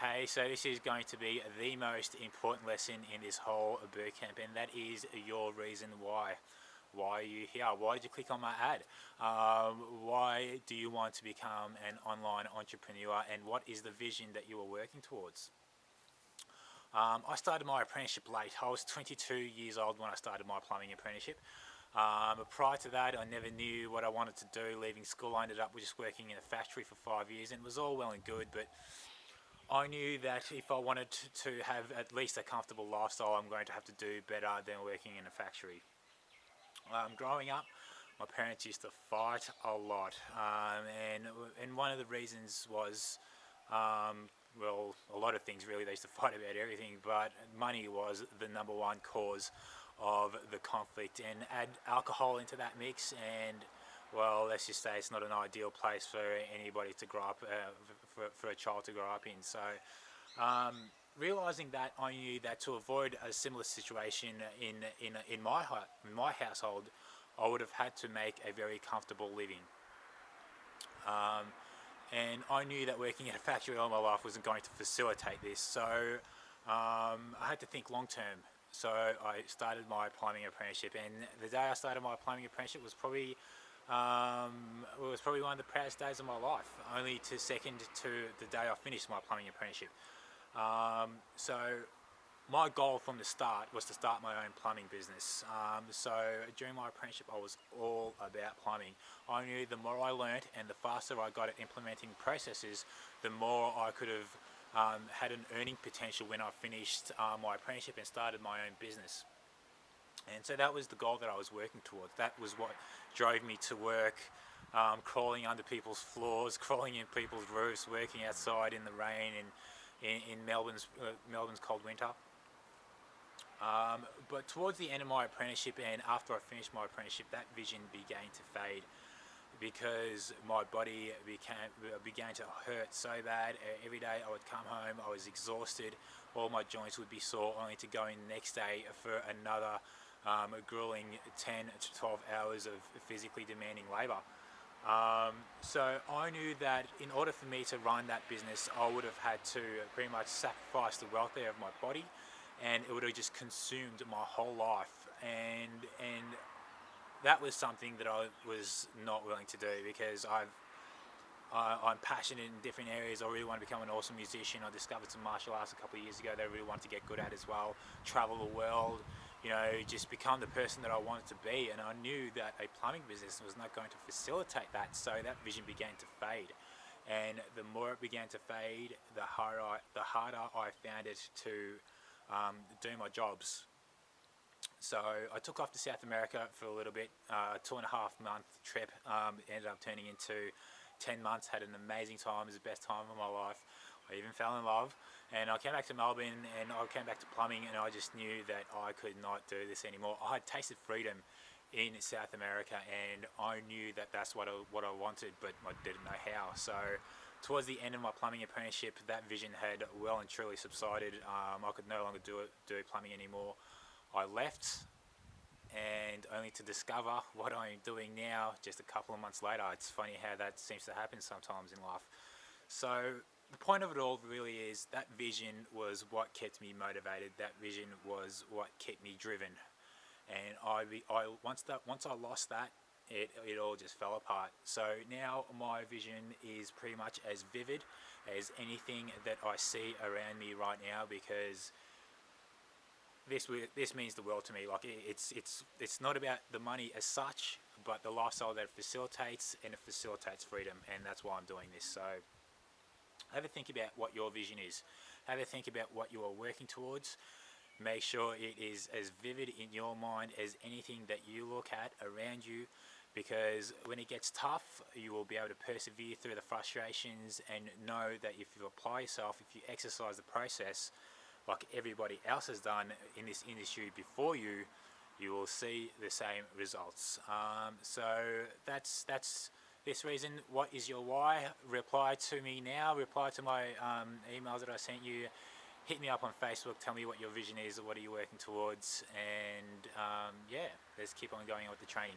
Okay, so this is going to be the most important lesson in this whole bootcamp, and that is your reason why. Why are you here? Why did you click on my ad? Why do you want to become an online entrepreneur, and what is the vision that you are working towards? I started my apprenticeship late. I was 22 years old when I started my plumbing apprenticeship. Prior to that, I never knew what I wanted to do. Leaving school, I ended up just working in a factory for 5 years, and it was all well and good, but I knew that if I wanted to have at least a comfortable lifestyle, I'm going to have to do better than working in a factory. Growing up, my parents used to fight a lot, and one of the reasons was, well, a lot of things really. They used to fight about everything, but money was the number one cause of the conflict. And add alcohol into that mix, and well, let's just say it's not an ideal place for anybody to grow up, for a child to grow up in. So, realizing that, I knew that to avoid a similar situation in my household, I would have had to make a very comfortable living. Um, and I knew that working at a factory all my life wasn't going to facilitate this. So I had to think long term. So I started my plumbing apprenticeship, and the day I started my plumbing apprenticeship was probably one of the proudest days of my life, only to second to the day I finished my plumbing apprenticeship. So my goal from the start was to start my own plumbing business. So during my apprenticeship, I was all about plumbing. I knew the more I learnt and the faster I got at implementing processes, the more I could have had an earning potential when I finished my apprenticeship and started my own business. And so that was the goal that I was working towards. That was what drove me to work, crawling under people's floors, crawling in people's roofs, working outside in the rain and in Melbourne's cold winter. But towards the end of my apprenticeship, and after I finished my apprenticeship, that vision began to fade because my body began to hurt so bad. Every day I would come home, I was exhausted, all my joints would be sore, only to go in the next day for another grueling 10 to 12 hours of physically demanding labour. So I knew that in order for me to run that business, I would have had to pretty much sacrifice the welfare of my body, and it would have just consumed my whole life. And that was something that I was not willing to do, because I'm passionate in different areas. I really want to become an awesome musician. I discovered some martial arts a couple of years ago that I really wanted to get good at as well. Travel the world, just become the person that I wanted to be. And I knew that a plumbing business was not going to facilitate that, so that vision began to fade. And the more it began to fade, the harder I found it to do my jobs. So I took off to South America for a little bit, 2.5 month trip, ended up turning into 10 months, had an amazing time. It was the best time of my life. I even fell in love, and I came back to Melbourne, and I came back to plumbing, and I just knew that I could not do this anymore. I had tasted freedom in South America, and I knew that that's what I wanted, but I didn't know how. So towards the end of my plumbing apprenticeship, that vision had well and truly subsided. I could no longer do plumbing anymore. I left, and only to discover what I'm doing now just a couple of months later. It's funny how that seems to happen sometimes in life. So the point of it all really is that vision was what kept me motivated. That vision was what kept me driven. And once I lost that, it all just fell apart. So now my vision is pretty much as vivid as anything that I see around me right now, because this means the world to me. Like, it's not about the money as such, but the lifestyle that it facilitates, and it facilitates freedom, and that's why I'm doing this. So have a think about what your vision is. Have a think about what you are working towards. Make sure it is as vivid in your mind as anything that you look at around you, because when it gets tough, you will be able to persevere through the frustrations and know that if you apply yourself, if you exercise the process like everybody else has done in this industry before you, you will see the same results. So that's this reason. What is your why? Reply to me now. Reply to my emails that I sent you. Hit me up on Facebook. Tell me what your vision is, or what are you working towards, and yeah, let's keep on going with the training.